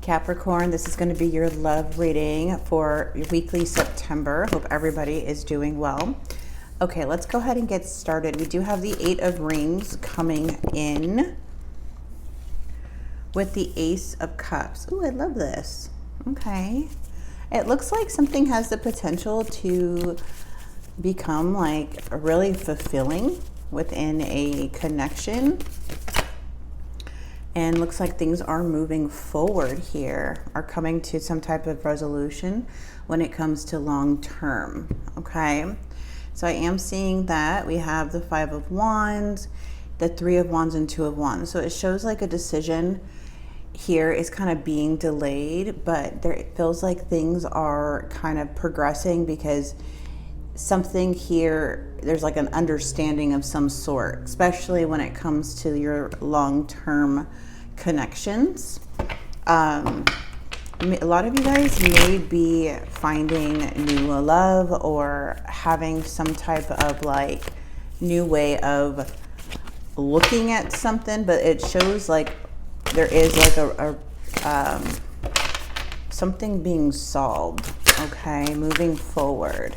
Capricorn, this is going to be your love reading for weekly September. Hope everybody is doing well. Okay, let's go ahead and get started. We do have the Eight of Rings coming in with the Ace of Cups. Ooh, I love this. Okay. It looks like something has the potential to become like really fulfilling within a connection. And looks like things are moving forward here, are coming to some type of resolution when it comes to long term, okay? So I am seeing that we have the Five of Wands, the Three of Wands, and Two of Wands. So it shows like a decision here is kind of being delayed, but there, it feels like things are kind of progressing because something here, there's like an understanding of some sort, especially when it comes to your long-term connections. A lot of you guys may be finding new love or having some type of like new way of looking at something, but it shows like there is like something being solved, okay, moving forward.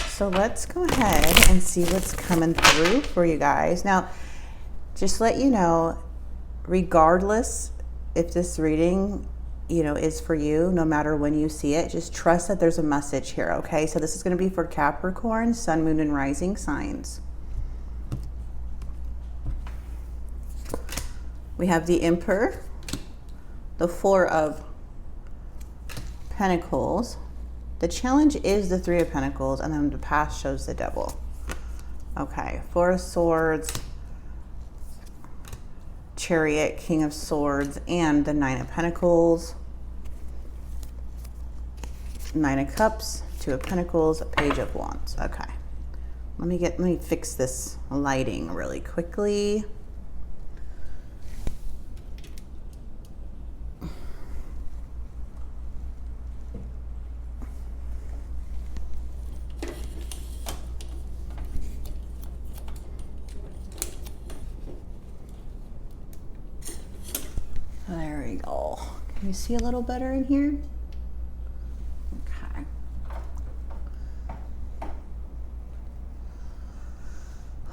So let's go ahead and see what's coming through for you guys. Now, just let you know, regardless if this reading, is for you, no matter when you see it, just trust that there's a message here, okay? So this is going to be for Capricorn, Sun, Moon, and Rising signs. We have the Emperor, the Four of Pentacles. The challenge is the Three of Pentacles, and then the past shows the Devil. Okay, Four of Swords, Chariot, King of Swords, and the Nine of Pentacles. Nine of Cups, Two of Pentacles, Page of Wands. Okay, let me fix this lighting really quickly. There we go. Can you see a little better in here? Okay.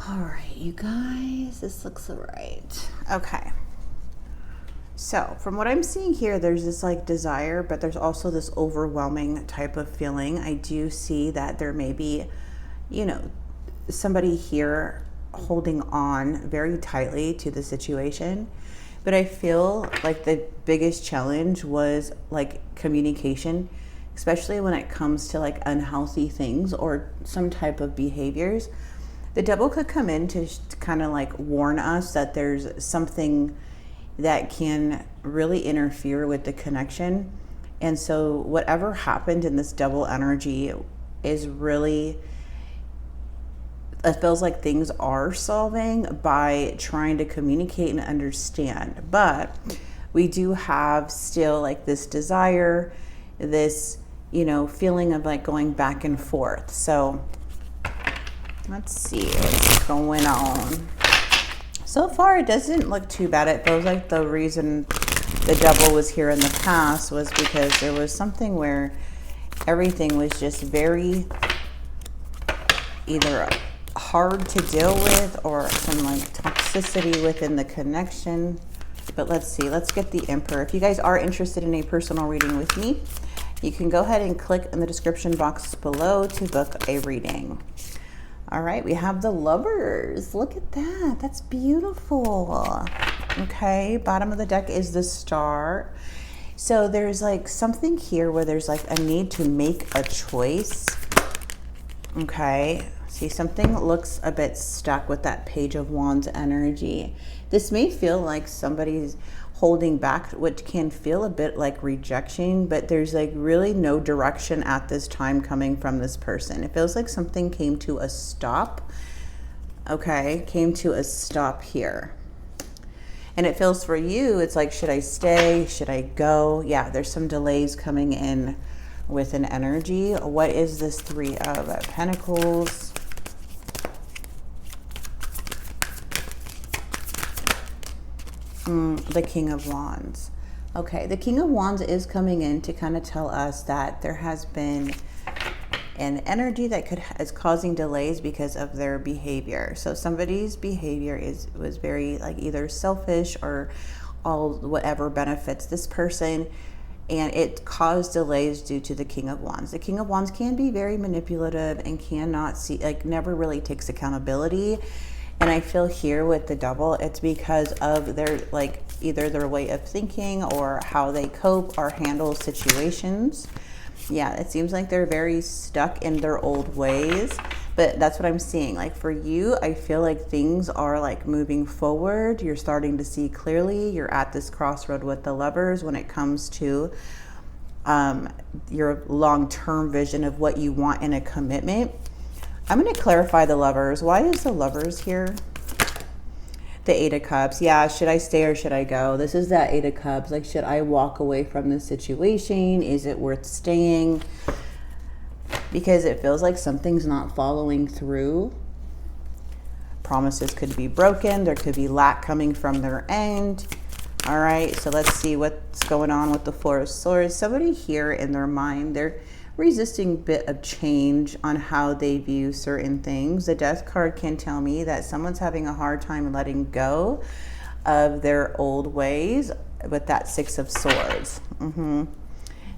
All right, you guys, this looks all right. Okay. So from what I'm seeing here, there's this like desire, but there's also this overwhelming type of feeling. I do see that there may be, somebody here holding on very tightly to the situation. But I feel like the biggest challenge was like communication, especially when it comes to like unhealthy things or some type of behaviors. The Devil could come in to kind of like warn us that there's something that can really interfere with the connection. And so whatever happened in this Devil energy is really, it feels like things are solving by trying to communicate and understand. But we do have still like this desire, this, feeling of like going back and forth. So let's see what's going on. So far, it doesn't look too bad. It feels like the reason the Devil was here in the past was because there was something where everything was just very either hard to deal with or some like toxicity within the connection. But let's see, let's get the Emperor. If you guys are interested in a personal reading with me, you can go ahead and click in the description box below to book a reading. All right, we have the Lovers. Look at that, that's beautiful. Okay, bottom of the deck is the Star. So there's like something here where there's like a need to make a choice. Okay, see, something looks a bit stuck with that Page of Wands energy. This may feel like somebody's holding back, which can feel a bit like rejection, but there's like really no direction at this time coming from this person. It feels like something came to a stop. Okay, came to a stop here. And it feels for you, it's like, should I stay? Should I go? Yeah, there's some delays coming in with an energy. What is this Three of Pentacles? The King of Wands. Okay, the King of Wands is coming in to kind of tell us that there has been an energy that is causing delays because of their behavior. So somebody's behavior was very like either selfish or all whatever benefits this person, and it caused delays due to the King of Wands. The King of Wands can be very manipulative and cannot see, like never really takes accountability. And I feel here with the Double, it's because of their like either their way of thinking or how they cope or handle situations. Yeah, it seems like they're very stuck in their old ways, but that's what I'm seeing. Like for you, I feel like things are like moving forward. You're starting to see clearly. You're at this crossroad with the Lovers when it comes to your long-term vision of what you want in a commitment. I'm going to clarify the Lovers. Why is the Lovers here? The Eight of Cups. Yeah, should I stay or should I go? This is that Eight of Cups. Like, should I walk away from this situation? Is it worth staying? Because it feels like something's not following through. Promises could be broken. There could be lack coming from their end. All right, so let's see what's going on with the Four of Swords. Somebody here in their mind, they're resisting a bit of change on how they view certain things. The Death card can tell me that someone's having a hard time letting go of their old ways with that Six of Swords.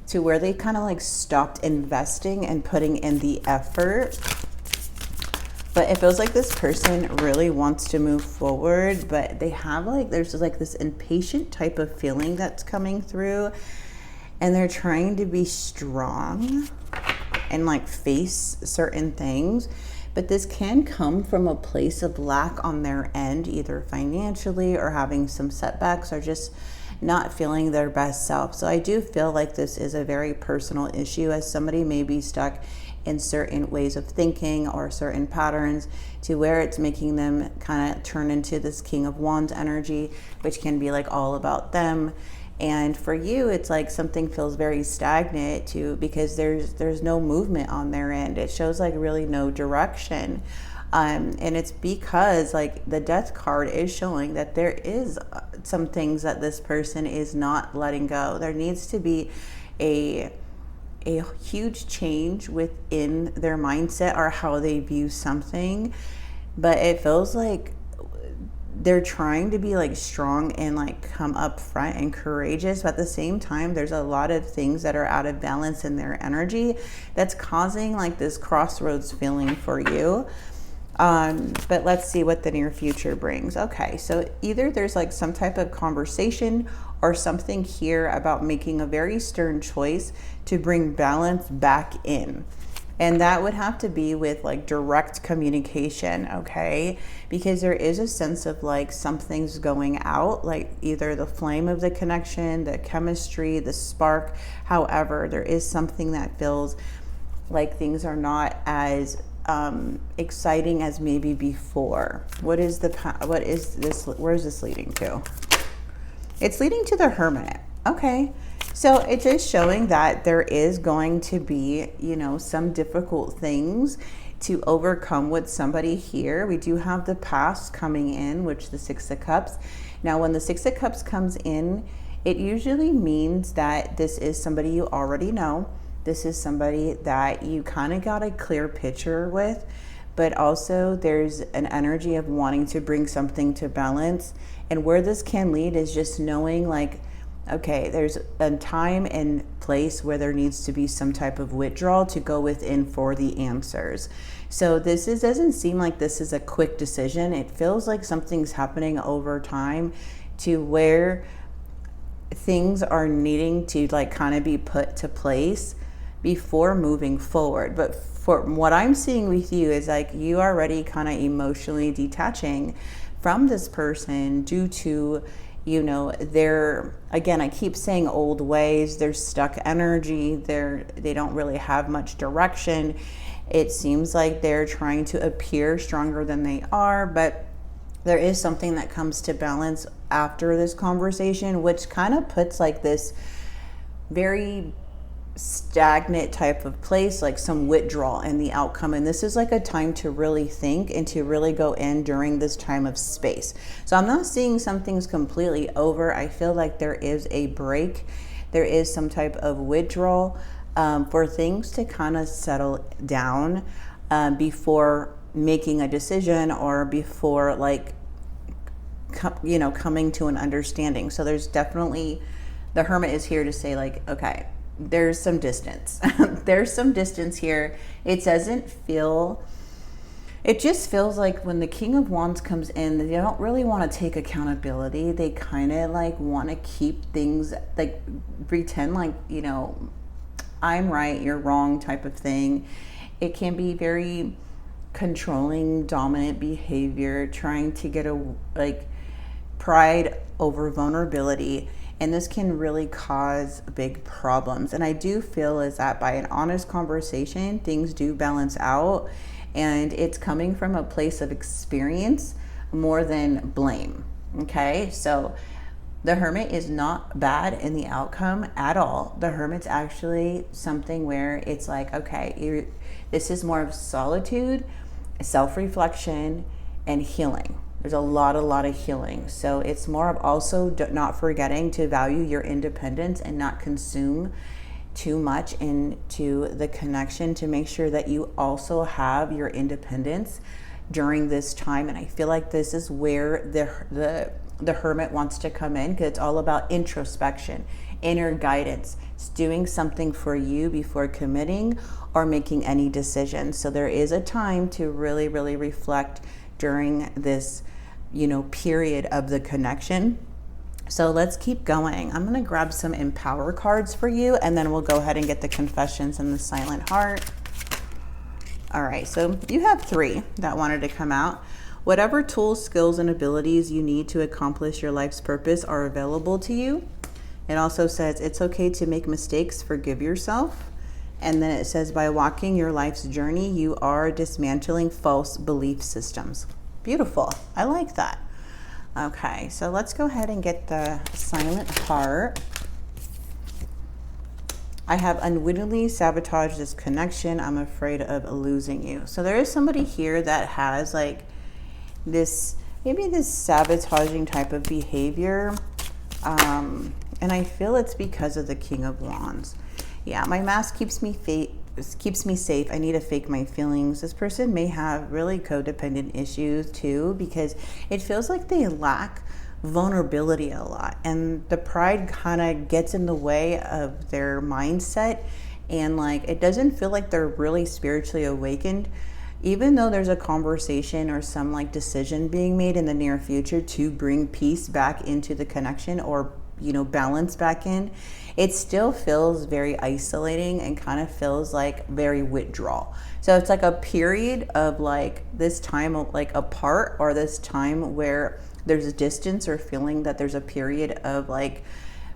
To where they kind of like stopped investing and putting in the effort. But it feels like this person really wants to move forward, but they have like, there's just like this impatient type of feeling that's coming through. And they're trying to be strong and like face certain things. But this can come from a place of lack on their end, either financially or having some setbacks or just not feeling their best self. So I do feel like this is a very personal issue, as somebody may be stuck in certain ways of thinking or certain patterns to where it's making them kind of turn into this King of Wands energy, which can be like all about them. And for you, it's like something feels very stagnant too, because there's no movement on their end. It shows like really no direction. And it's because like the Death card is showing that there is some things that this person is not letting go. There needs to be a huge change within their mindset or how they view something. But it feels like they're trying to be like strong and like come up front and courageous, but at the same time there's a lot of things that are out of balance in their energy that's causing like this crossroads feeling for you. But let's see what the near future brings. Okay, so either there's like some type of conversation or something here about making a very stern choice to bring balance back in. And that would have to be with like direct communication, okay? Because there is a sense of like something's going out, like either the flame of the connection, the chemistry, the spark. However, there is something that feels like things are not as exciting as maybe before. What is this? Where is this leading to? It's leading to the Hermit. Okay. So it is showing that there is going to be, you know, some difficult things to overcome with somebody here. We do have the past coming in, which the Six of Cups. Now, when the Six of Cups comes in, it usually means that this is somebody you already know. This is somebody that you kind of got a clear picture with, but also there's an energy of wanting to bring something to balance. And where this can lead is just knowing like, okay, there's a time and place where there needs to be some type of withdrawal to go within for the answers. So this doesn't seem like this is a quick decision. It feels like something's happening over time to where things are needing to like kind of be put to place before moving forward. But from what I'm seeing with you is like you are already kind of emotionally detaching from this person due to, you know, they're, again, I keep saying old ways, they're stuck energy, they don't really have much direction. It seems like they're trying to appear stronger than they are, but there is something that comes to balance after this conversation, which kind of puts like this very stagnant type of place, like some withdrawal in the outcome. And this is like a time to really think and to really go in during this time of space. So I'm not seeing something's completely over. I feel like there is a break. There is some type of withdrawal for things to kind of settle down before making a decision or before like, coming to an understanding. So there's definitely, the Hermit is here to say like, okay, there's some distance. There's some distance here. It just feels like when the King of Wands comes in, they don't really want to take accountability. They kind of like want to keep things, like pretend like, I'm right, you're wrong type of thing. It can be very controlling, dominant behavior, trying to get pride over vulnerability. And this can really cause big problems. And I do feel is that by an honest conversation, things do balance out. And it's coming from a place of experience more than blame. Okay, so the Hermit is not bad in the outcome at all. The Hermit's actually something where it's like, okay, this is more of solitude, self-reflection, and healing. There's a lot of healing. So it's more of also not forgetting to value your independence and not consume too much into the connection, to make sure that you also have your independence during this time. And I feel like this is where the Hermit wants to come in, because it's all about introspection, inner guidance. It's doing something for you before committing or making any decisions. So there is a time to really, really reflect during this, period of the connection. So let's keep going. I'm going to grab some Empower cards for you, and then we'll go ahead and get the Confessions and the Silent Heart. All right, so you have 3 that wanted to come out. Whatever tools, skills, and abilities you need to accomplish your life's purpose are available to you. It also says it's okay to make mistakes, forgive yourself. And then it says by walking your life's journey, you are dismantling false belief systems. Beautiful. I like that. Okay, so let's go ahead and get the Silent Heart. I have unwittingly sabotaged this connection. I'm afraid of losing you. So there is somebody here that has like this, maybe this sabotaging type of behavior. And I feel it's because of the King of Wands. Yeah, my mask keeps me safe. I need to fake my feelings. This person may have really codependent issues too, because it feels like they lack vulnerability a lot, and the pride kind of gets in the way of their mindset, and like it doesn't feel like they're really spiritually awakened, even though there's a conversation or some like decision being made in the near future to bring peace back into the connection, or balance back in. It still feels very isolating and kind of feels like very withdrawal. So it's like a period of like this time like apart, or this time where there's a distance, or feeling that there's a period of like,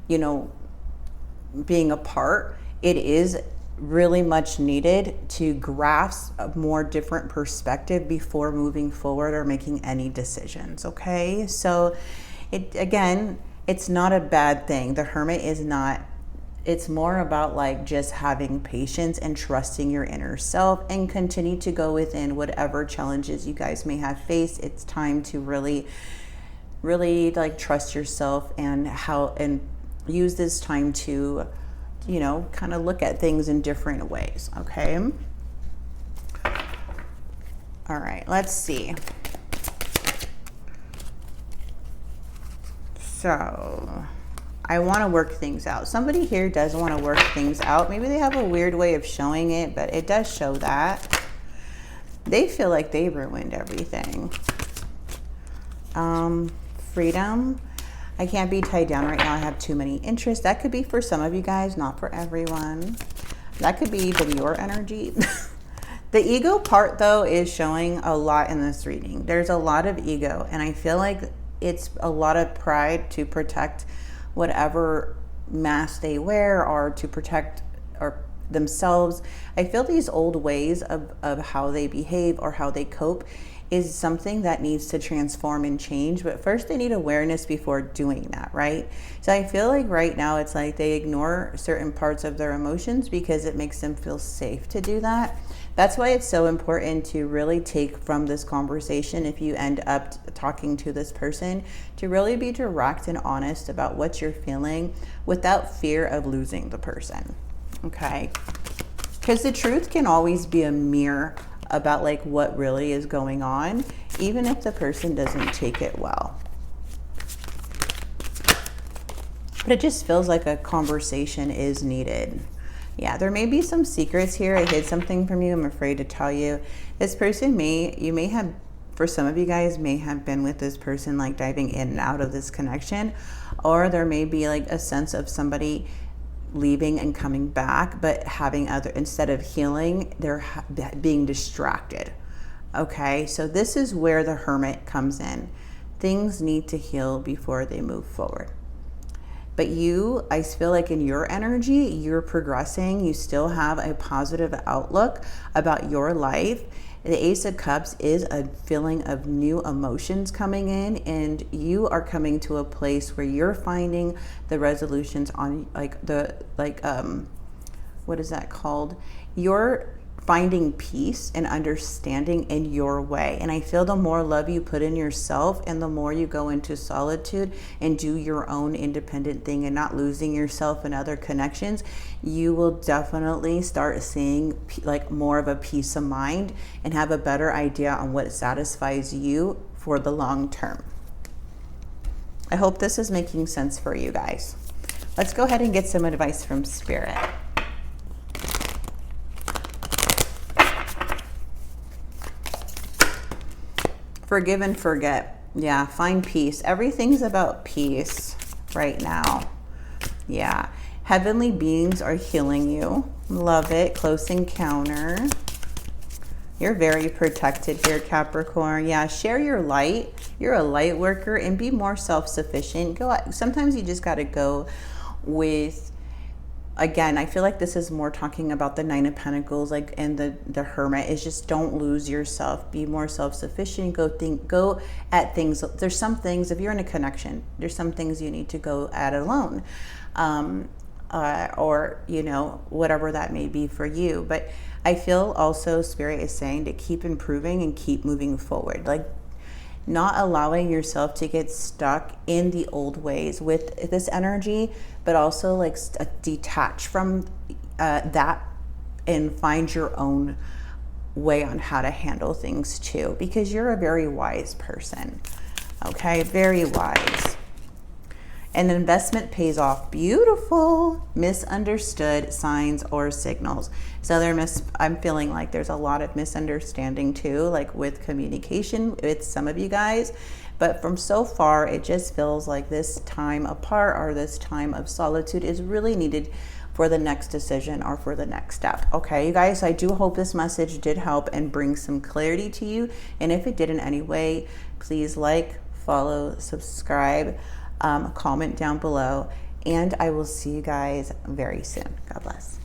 being apart. It is really much needed to grasp a more different perspective before moving forward or making any decisions. Okay, so it's not a bad thing. The Hermit is not. It's more about like just having patience and trusting your inner self, and continue to go within whatever challenges you guys may have faced. It's time to really like trust yourself, and use this time to, kind of look at things in different ways. Okay. All right, let's see. So I want to work things out. Somebody here does want to work things out. Maybe they have a weird way of showing it, but it does show that. They feel like they ruined everything. Freedom. I can't be tied down right now. I have too many interests. That could be for some of you guys, not for everyone. That could be even your energy. The ego part, though, is showing a lot in this reading. There's a lot of ego, and I feel like it's a lot of pride to protect whatever mask they wear, or to protect or themselves. I feel these old ways of how they behave or how they cope is something that needs to transform and change. But first they need awareness before doing that, right? So I feel like right now it's like they ignore certain parts of their emotions because it makes them feel safe to do that. That's why it's so important to really take from this conversation, if you end up talking to this person, to really be direct and honest about what you're feeling without fear of losing the person, okay? Because the truth can always be a mirror about like what really is going on, even if the person doesn't take it well. But it just feels like a conversation is needed. Yeah, there may be some secrets here. I hid something from you. I'm afraid to tell you. This person you may have, for some of you guys, may have been with this person like diving in and out of this connection, or there may be like a sense of somebody leaving and coming back, but having instead of healing, they're being distracted. Okay, so this is where the Hermit comes in. Things need to heal before they move forward. But I feel like in your energy, you're progressing. You still have a positive outlook about your life. The Ace of Cups is a feeling of new emotions coming in, and you are coming to a place where you're finding the resolutions on what is that called? You're finding peace and understanding in your way. And I feel the more love you put in yourself and the more you go into solitude and do your own independent thing and not losing yourself in other connections, you will definitely start seeing like more of a peace of mind and have a better idea on what satisfies you for the long term. I hope this is making sense for you guys. Let's go ahead and get some advice from Spirit. Forgive and forget. Yeah, find peace. Everything's about peace right now. Yeah. Heavenly beings are healing you. Love it. Close encounter. You're very protected here, Capricorn. Yeah, share your light. You're a light worker and be more self-sufficient. Sometimes you just got to go with, again, I feel like this is more talking about the Nine of Pentacles, like, and the Hermit is just don't lose yourself. Be more self-sufficient. Go at things. There's some things, if you're in a connection, there's some things you need to go at alone, or whatever that may be for you. But I feel also Spirit is saying to keep improving and keep moving forward. Like, not allowing yourself to get stuck in the old ways with this energy, but also like detach from that and find your own way on how to handle things too, because you're a very wise person. Okay, very wise. An investment pays off. Beautiful. Misunderstood signs or signals. So I'm feeling like there's a lot of misunderstanding too, like with communication with some of you guys. But from so far, it just feels like this time apart or this time of solitude is really needed for the next decision or for the next step. Okay, you guys, I do hope this message did help and bring some clarity to you. And if it did in any way, please like, follow, subscribe. Comment down below, and I will see you guys very soon. God bless.